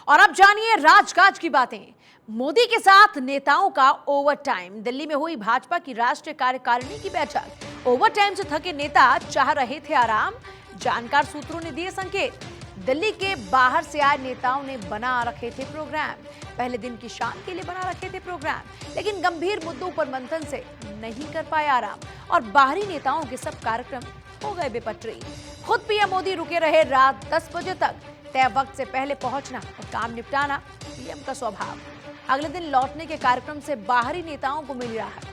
और अब जानिए राजकाज की बातें। मोदी के साथ नेताओं का ओवरटाइम। दिल्ली में हुई भाजपा की राष्ट्रीय कार्यकारिणी की बैठक। ओवरटाइम से थके नेता चाह रहे थे आराम। जानकार सूत्रों ने दिए संकेत। दिल्ली के बाहर से आए नेताओं ने बना रखे थे प्रोग्राम। पहले दिन की शाम के लिए बना रखे थे प्रोग्राम, लेकिन गंभीर मुद्दों पर मंथन से नहीं कर पाए आराम और बाहरी नेताओं के सब कार्यक्रम हो गए बेपटरी। खुद पीएम मोदी रुके रहे रात 10 बजे तक। तय वक्त से पहले पहुंचना और काम निपटाना पीएम का स्वभाव। अगले दिन लौटने के कार्यक्रम से बाहरी नेताओं को मिली राहत।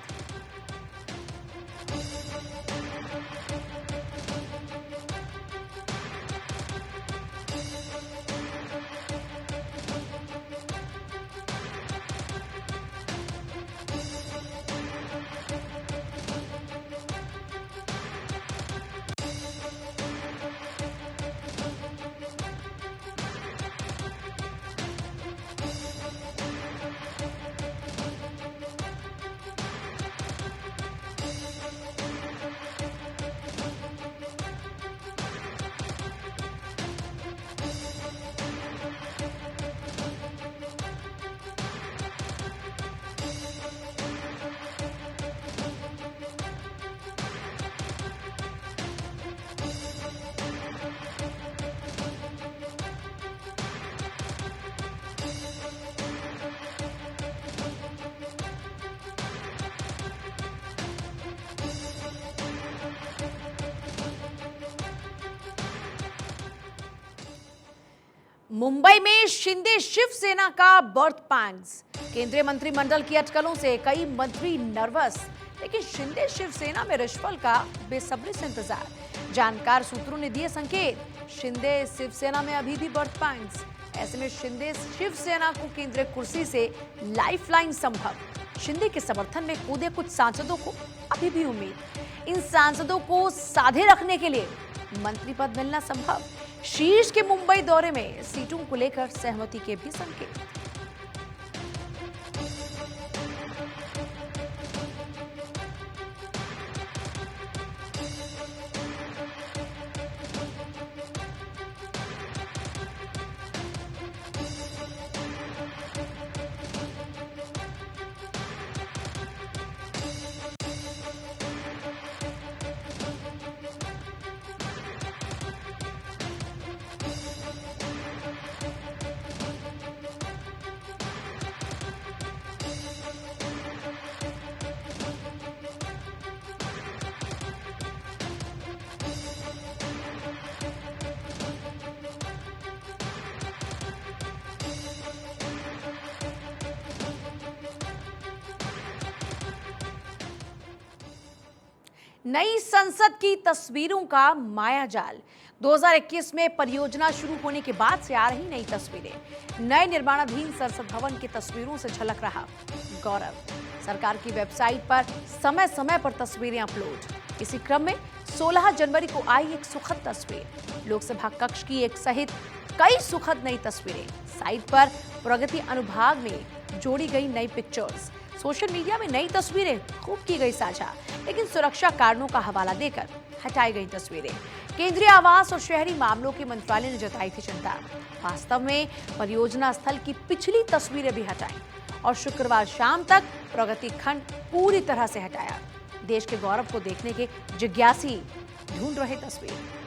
मुंबई में शिंदे शिवसेना का बर्थ पैंग्स। केंद्रीय मंत्रिमंडल की अटकलों से कई मंत्री नर्वस, लेकिन शिंदे शिवसेना में रिश्वल का बेसब्री से इंतजार। जानकार सूत्रों ने दिए संकेत। शिंदे शिवसेना में अभी भी बर्थ पैंग्स। ऐसे में शिंदे शिवसेना को केंद्रीय कुर्सी से लाइफलाइन संभव। शिंदे के समर्थन में कूदे कुछ सांसदों को अभी भी उम्मीद। इन सांसदों को साधे रखने के लिए मंत्री पद मिलना संभव। शीर्ष के मुंबई दौरे में सीटों को लेकर सहमति के भी संकेत। नई संसद की तस्वीरों का मायाजाल। 2021 में परियोजना शुरू होने के बाद से आ रही नई तस्वीरें। नए निर्माणाधीन संसद भवन की तस्वीरों से झलक रहा गौरव। सरकार की वेबसाइट पर समय समय पर तस्वीरें अपलोड। इसी क्रम में 16 जनवरी को आई एक सुखद तस्वीर। लोकसभा कक्ष की एक सहित कई सुखद नई तस्वीरें। साइट पर प्रगति अनुभाग में जोड़ी गई नई पिक्चर्स। सोशल मीडिया में नई तस्वीरें खूब की गई साझा, लेकिन सुरक्षा कारणों का हवाला देकर हटाई गई तस्वीरें। केंद्रीय आवास और शहरी मामलों के मंत्रालय ने जताई थी चिंता। वास्तव में परियोजना स्थल की पिछली तस्वीरें भी हटाई और शुक्रवार शाम तक प्रगति खंड पूरी तरह से हटाया। देश के गौरव को देखने के जिज्ञासी ढूंढ रहे तस्वीर।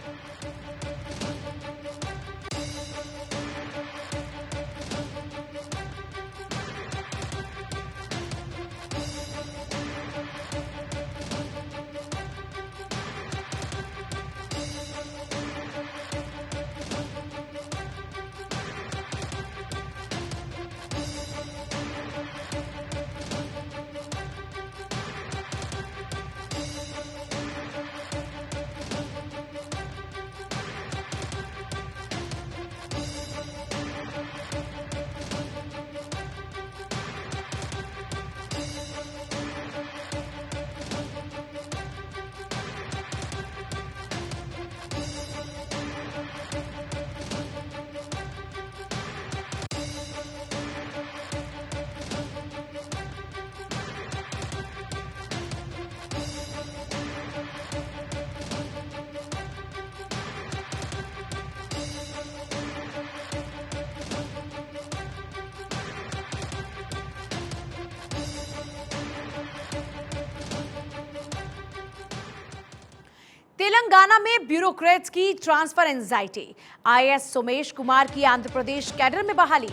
तेलंगाना में ब्यूरोक्रेट्स की transfer anxiety. IAS Somesh Kumar की आंध्र प्रदेश कैडर में बहाली।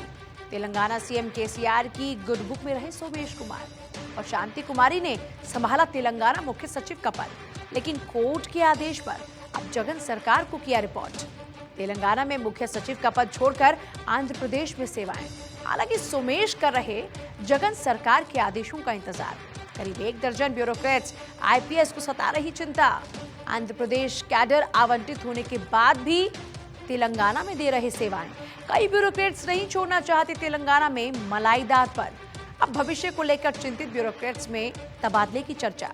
तेलंगाना सीएम केसीआर की गुड बुक में रहे सोमेश कुमार और शांति कुमारी ने संभाला तेलंगाना मुख्य सचिव का पद। लेकिन कोर्ट के आदेश पर अब जगन सरकार को किया रिपोर्ट। तेलंगाना में मुख्य सचिव का पद छोड़कर आंध्र प्रदेश में सेवाएं। हालांकि सोमेश कर रहे जगन सरकार के आदेशों का इंतजार। करीब 1 दर्जन ब्यूरोक्रेट्स आईपीएस को सता रही चिंता। आंध्र प्रदेश कैडर आवंटित होने के बाद भी तेलंगाना में दे रहे सेवाएं। कई ब्यूरोक्रेट्स नहीं छोड़ना चाहते तेलंगाना में मलाईदार पद। अब भविष्य को लेकर चिंतित ब्यूरोक्रेट्स में तबादले की चर्चा।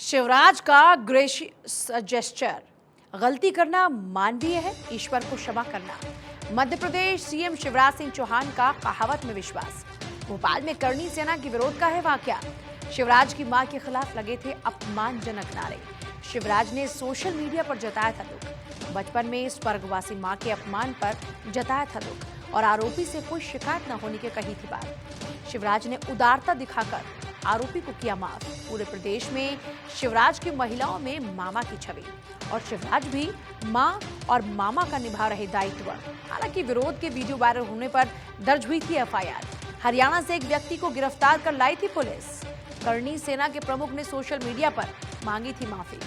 शिवराज का ग्रेशियस जेस्चर। गलती करना मानवीय है, ईश्वर को क्षमा करना। मध्य प्रदेश सीएम शिवराज सिंह चौहान का कहावत में विश्वास। भोपाल में करणी सेना के विरोध का है वाकया। शिवराज की मां के खिलाफ लगे थे अपमानजनक नारे। शिवराज ने सोशल मीडिया पर जताया था दुख। बचपन में स्वर्गवासी मां के अपमान पर जताया था दुख और आरोपी से कोई शिकायत न होने की कही थी बात। शिवराज ने उदारता दिखाकर आरोपी को किया माफ। पूरे प्रदेश में शिवराज की महिलाओं में मामा की छवि और शिवराज भी मां और मामा का निभा रहे दायित्व। हालांकि विरोध के वीडियो वायरल होने पर दर्ज हुई थी एफआईआर। हरियाणा से एक व्यक्ति को गिरफ्तार कर लाई थी पुलिस। करणी सेना के प्रमुख ने सोशल मीडिया पर मांगी थी माफी।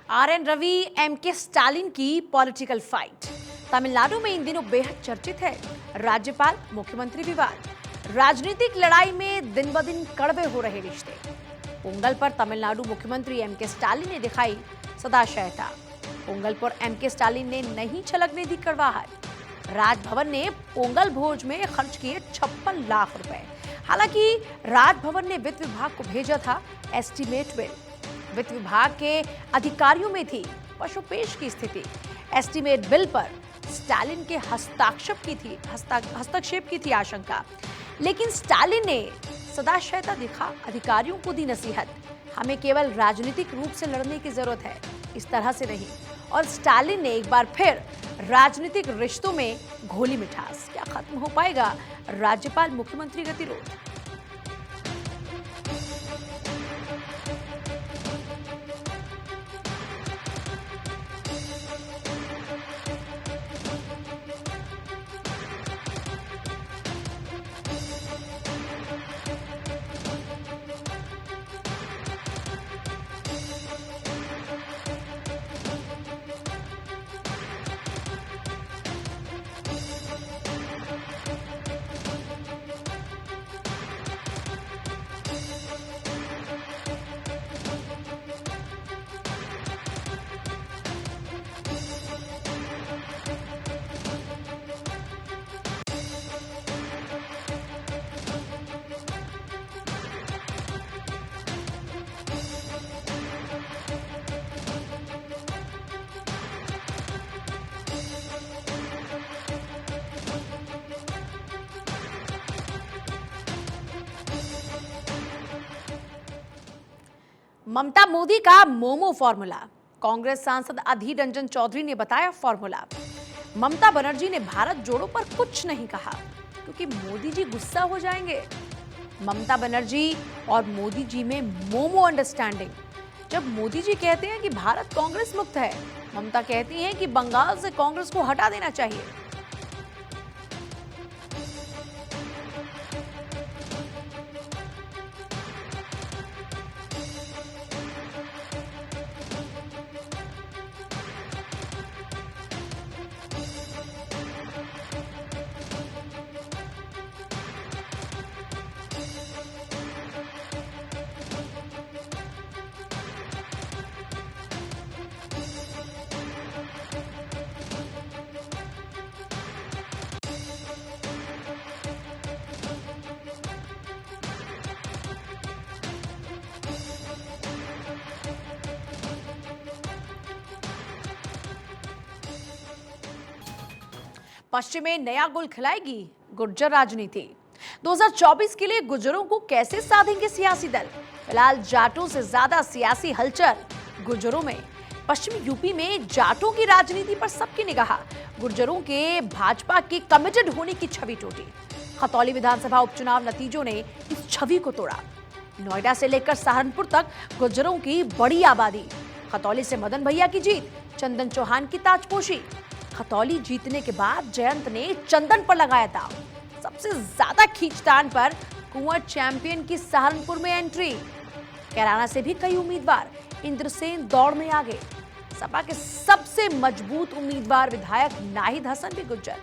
आरएन रवि एमके स्टालिन की पॉलिटिकल फाइट। तमिलनाडु में इन दिनों बेहद चर्चित है राज्यपाल मुख्यमंत्री विवाद। राजनीतिक लड़ाई में दिन ब दिन कड़वे हो रहे रिश्ते। पोंगल पर तमिलनाडु मुख्यमंत्री एमके स्टालिन ने दिखाई सदाशयता। पोंगल पर एमके स्टालिन ने नहीं छलकने दी कड़वाहट। राजभवन ने पोंगल भोज में खर्च किए 56 लाख रुपए। हालांकि राजभवन ने वित्त विभाग को भेजा था एस्टीमेट बिल। वित्त विभाग के अधिकारियों में थी पशुपेश की स्थिति। एस्टीमेट बिल पर स्टालिन के हस्तक्षेप की थी आशंका। लेकिन स्टालिन ने सदाशयता दिखा, अधिकारियों को दी नसीहत। हमें केवल राजनीतिक रूप से लड़ने की जरूरत है, इस तरह से नहीं। और स्टालिन ने एक बार फिर राजनीतिक रिश्तों में घोली मिठास। क्या खत्म हो पाएगा राज्यपाल मुख्यमंत्री गतिरोध? ममता मोदी का मोमो फॉर्मूला। कांग्रेस सांसद अधीर रंजन चौधरी ने बताया फॉर्मूला। ममता बनर्जी ने भारत जोड़ो पर कुछ नहीं कहा क्योंकि मोदी जी गुस्सा हो जाएंगे। ममता बनर्जी और मोदी जी में मोमो अंडरस्टैंडिंग। जब मोदी जी कहते हैं कि भारत कांग्रेस मुक्त है, ममता कहती हैं कि बंगाल से कांग्रेस को हटा देना चाहिए। पश्चिम में नया गुल खिलाएगी गुर्जर राजनीति। 2024 के लिए गुर्जरों को कैसे साधेंगे सियासी दल? फिलहाल जाटों से ज्यादा सियासी हलचल गुर्जरों में। पश्चिमी यूपी में जाटों की राजनीति पर सबकी निगाह। गुर्जरों के भाजपा के कमिटेड होने की छवि टूटी। खतौली विधानसभा उपचुनाव नतीजों ने इस छवि को तोड़ा। नोएडा से लेकर सहारनपुर तक गुर्जरों की बड़ी आबादी। खतौली से मदन भैया की जीत, चंदन चौहान की ताजपोशी। खतौली जीतने के बाद जयंत ने चंदन पर लगाया दांव। सबसे ज्यादा खींचतान पर कुंवर चैंपियन की सहारनपुर में एंट्री। कैराना से भी कई उम्मीदवार इंद्रसेन दौड़ में आ गए। सपा के सबसे मजबूत उम्मीदवार विधायक नाहिद हसन भी गुर्जर।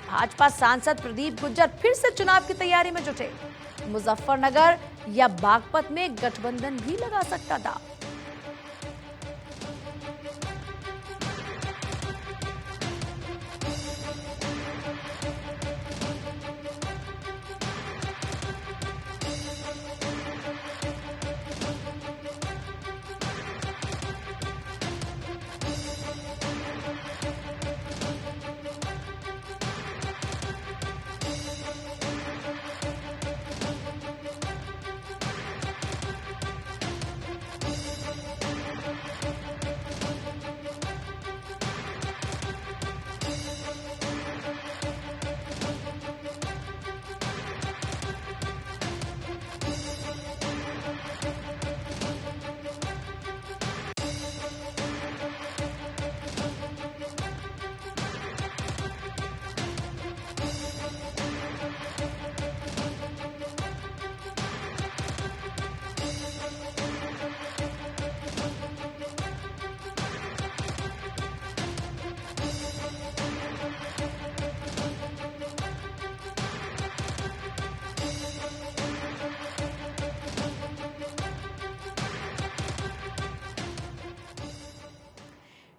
भाजपा सांसद प्रदीप गुर्जर फिर से चुनाव की तैयारी में जुटे। मुजफ्फरनगर या बागपत में गठबंधन भी लगा सकता था।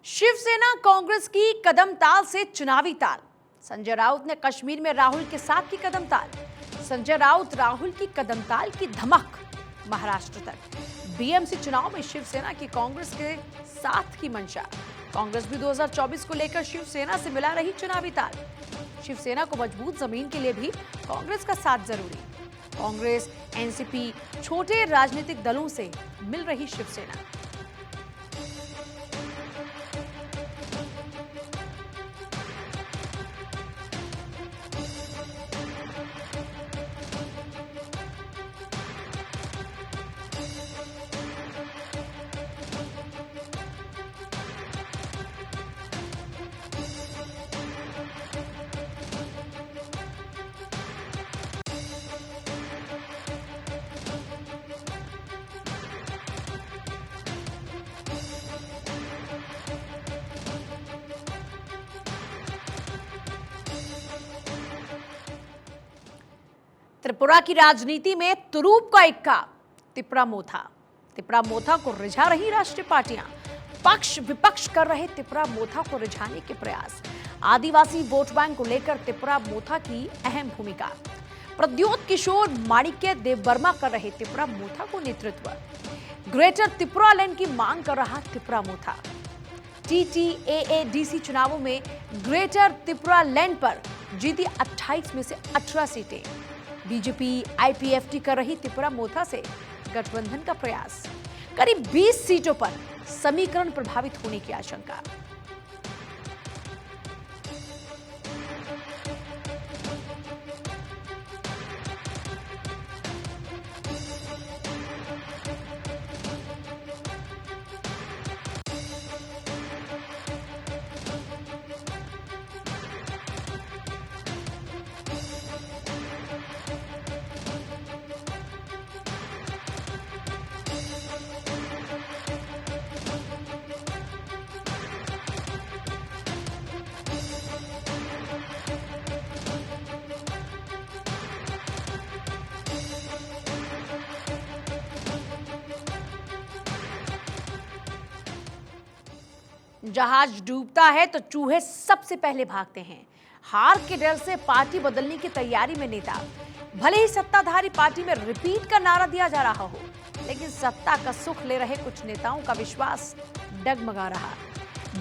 शिवसेना कांग्रेस की कदम ताल से चुनावी ताल। संजय राउत ने कश्मीर में राहुल के साथ की कदम ताल। संजय राउत राहुल की कदम ताल की धमक महाराष्ट्र तक। बीएमसी चुनाव में शिवसेना की कांग्रेस के साथ की मंशा। कांग्रेस भी 2024 को लेकर शिवसेना से मिला रही चुनावी ताल। शिवसेना को मजबूत जमीन के लिए भी कांग्रेस का साथ जरूरी। कांग्रेस, एनसीपी, छोटे राजनीतिक दलों से मिल रही शिवसेना। त्रिपुरा की राजनीति में तुरूप का इक्का। तिपरा मोथा को रिझा रही राष्ट्रीय पार्टियां। पक्ष विपक्ष कर रहे तिपरा मोथा को रिझाने के प्रयास। आदिवासी वोट बैंक को लेकर तिपरा मोथा की अहम भूमिका। प्रद्योत किशोर माणिक्य देववर्मा कर रहे तिपरा मोथा को नेतृत्व। ग्रेटर त्रिपुरा लैंड की मांग कर रहा तिपरा मोथा। TTAADC चुनावों में ग्रेटर त्रिपुरा लैंड पर जीती 28 में से 18 सीटें। बीजेपी IPFT कर रही त्रिपुरा मोथा से गठबंधन का प्रयास। करीब 20 सीटों पर समीकरण प्रभावित होने की आशंका। जहाज डूबता है तो चूहे सबसे पहले भागते हैं। हार के डर से पार्टी बदलने की तैयारी में नेता। भले ही सत्ताधारी पार्टी में रिपीट का नारा दिया जा रहा हो, लेकिन सत्ता का सुख ले रहे कुछ नेताओं का विश्वास डगमगा रहा।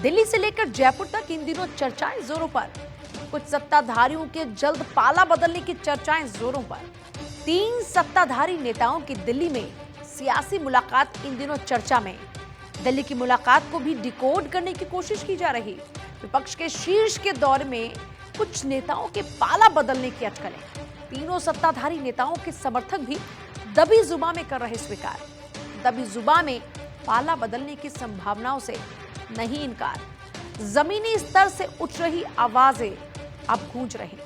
दिल्ली से लेकर जयपुर तक इन दिनों चर्चाएं जोरों पर। कुछ सत्ताधारियों के जल्द पाला बदलने की चर्चाएं जोरों पर। 3 सत्ताधारी नेताओं की दिल्ली में सियासी मुलाकात इन दिनों चर्चा में। दिल्ली की मुलाकात को भी डिकोड करने की कोशिश की जा रही। विपक्ष के शीर्ष के दौर में कुछ नेताओं के पाला बदलने की अटकलें। तीनों सत्ताधारी नेताओं के समर्थक भी दबी जुबान में कर रहे स्वीकार। दबी जुबान में पाला बदलने की संभावनाओं से नहीं इनकार। जमीनी स्तर से उठ रही आवाजें अब गूंज रही।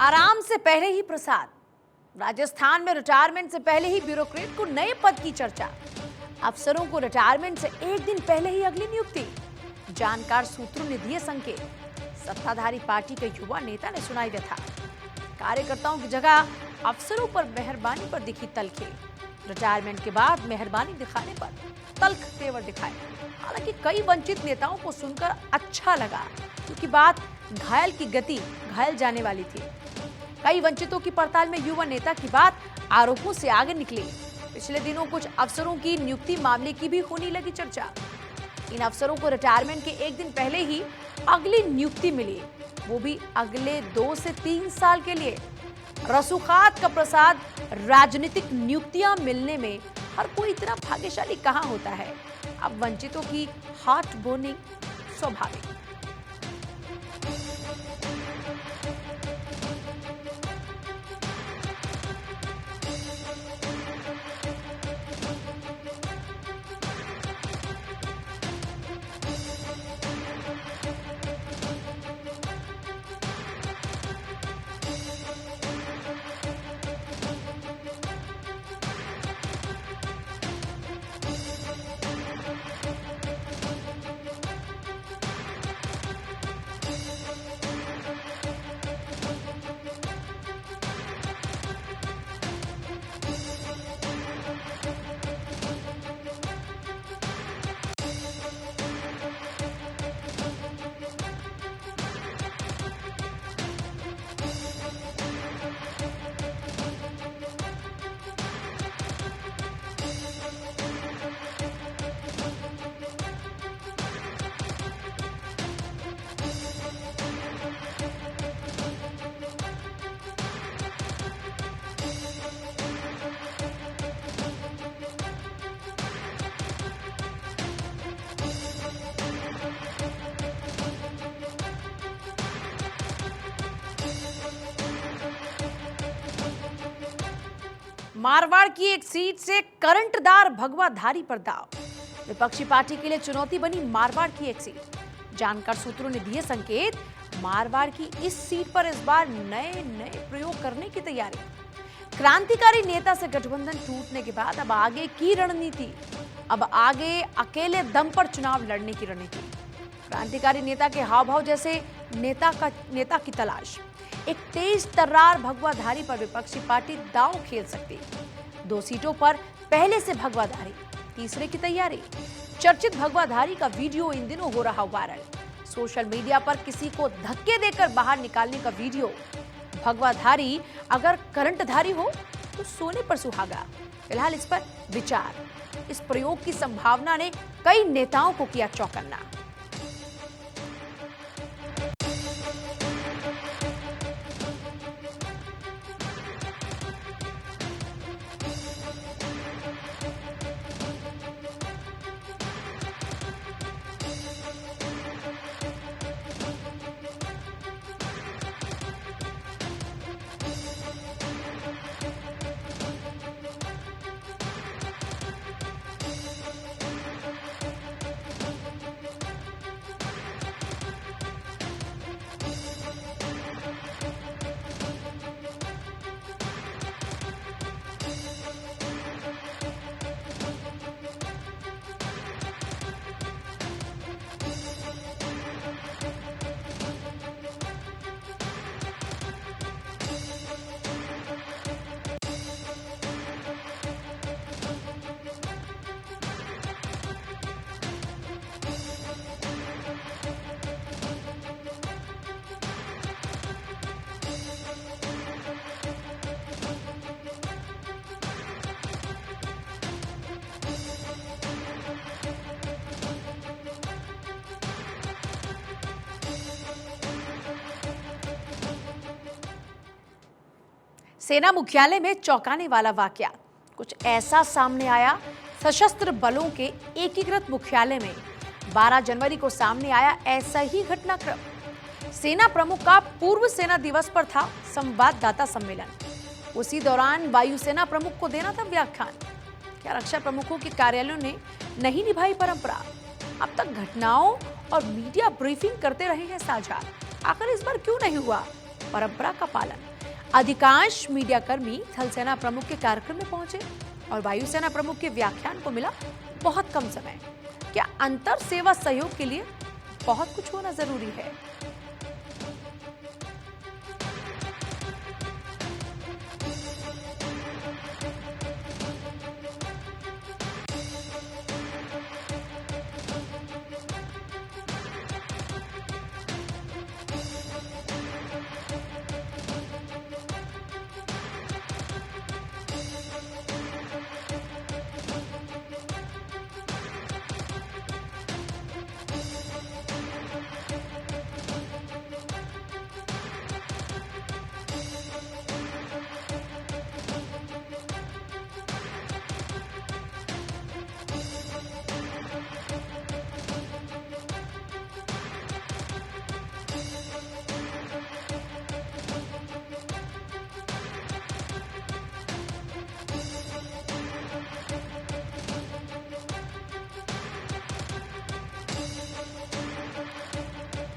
आराम से पहले ही प्रसाद। राजस्थान में रिटायरमेंट से पहले ही ब्यूरोक्रेट को नए पद की चर्चा। अफसरों को रिटायरमेंट से एक दिन पहले ही अगली नियुक्ति। जानकार सूत्रों ने दिए संकेत। सत्ताधारी पार्टी के युवा नेता ने सुनाई व्यथा। कार्यकर्ताओं की जगह अफसरों पर मेहरबानी पर दिखी तलखे। रिटायरमेंट के बाद मेहरबानी दिखाने पर तल्ख तेवर दिखाए। हालांकि कई वंचित नेताओं को सुनकर अच्छा लगा, क्योंकि बात घायल की गति घायल जाने वाली थी। कई वंचितों की पड़ताल में युवा नेता की बात आरोपों से आगे निकली। पिछले दिनों कुछ अफसरों की नियुक्ति मामले की भी होने लगी चर्चा। इन अफसरों को रिटायरमेंट के एक दिन पहले ही अगली नियुक्ति मिली, वो भी अगले 2 से 3 साल के लिए। रसूखात का प्रसाद। राजनीतिक नियुक्तियां मिलने में हर कोई इतना भाग्यशाली कहां होता है। अब वंचितों की हार्ट बोर्निंग स्वाभाविक। मारवाड़ की एक सीट से करंटदार भगवाधारी पर दाव। विपक्षी पार्टी के लिए चुनौती बनी मारवाड़ की एक सीट। जानकार सूत्रों ने दिए संकेत, मारवाड़ की इस सीट पर इस बार नए नए प्रयोग करने की तैयारी। क्रांतिकारी नेता से गठबंधन टूटने के बाद अब आगे की रणनीति, अब आगे अकेले दम पर चुनाव लड़ने की रणनीति। क्रांतिकारी नेता के हाव भाव जैसे नेता की तलाश। एक तेज तर्रार भगवाधारी पर विपक्षी पार्टी दांव खेल सकती। 2 सीटों पर पहले से भगवाधारी, तीसरे की तैयारी। चर्चित भगवाधारी का वीडियो इन दिनों हो रहा वायरल। सोशल मीडिया पर किसी को धक्के देकर बाहर निकालने का वीडियो। भगवाधारी अगर करंटधारी हो तो सोने पर सुहागा। फिलहाल इस पर विचार। इस प्रयोग की संभावना ने कई नेताओं को किया चौकन्ना। सेना मुख्यालय में चौंकाने वाला वाकया कुछ ऐसा सामने आया। सशस्त्र बलों के एकीकृत मुख्यालय में 12 जनवरी को सामने आया ऐसा ही घटनाक्रम। सेना प्रमुख का पूर्व सेना दिवस पर था संवाददाता सम्मेलन। उसी दौरान वायुसेना प्रमुख को देना था व्याख्यान। क्या रक्षा प्रमुखों के कार्यालयों ने नहीं निभाई परंपरा? अब तक घटनाओं और मीडिया ब्रीफिंग करते रहे हैं साझा। आखिर इस बार क्यों नहीं हुआ परंपरा का पालन? अधिकांश मीडिया कर्मी थल सेना प्रमुख के कार्यक्रम में पहुंचे और वायुसेना प्रमुख के व्याख्यान को मिला बहुत कम समय। क्या अंतर सेवा सहयोग के लिए बहुत कुछ होना जरूरी है?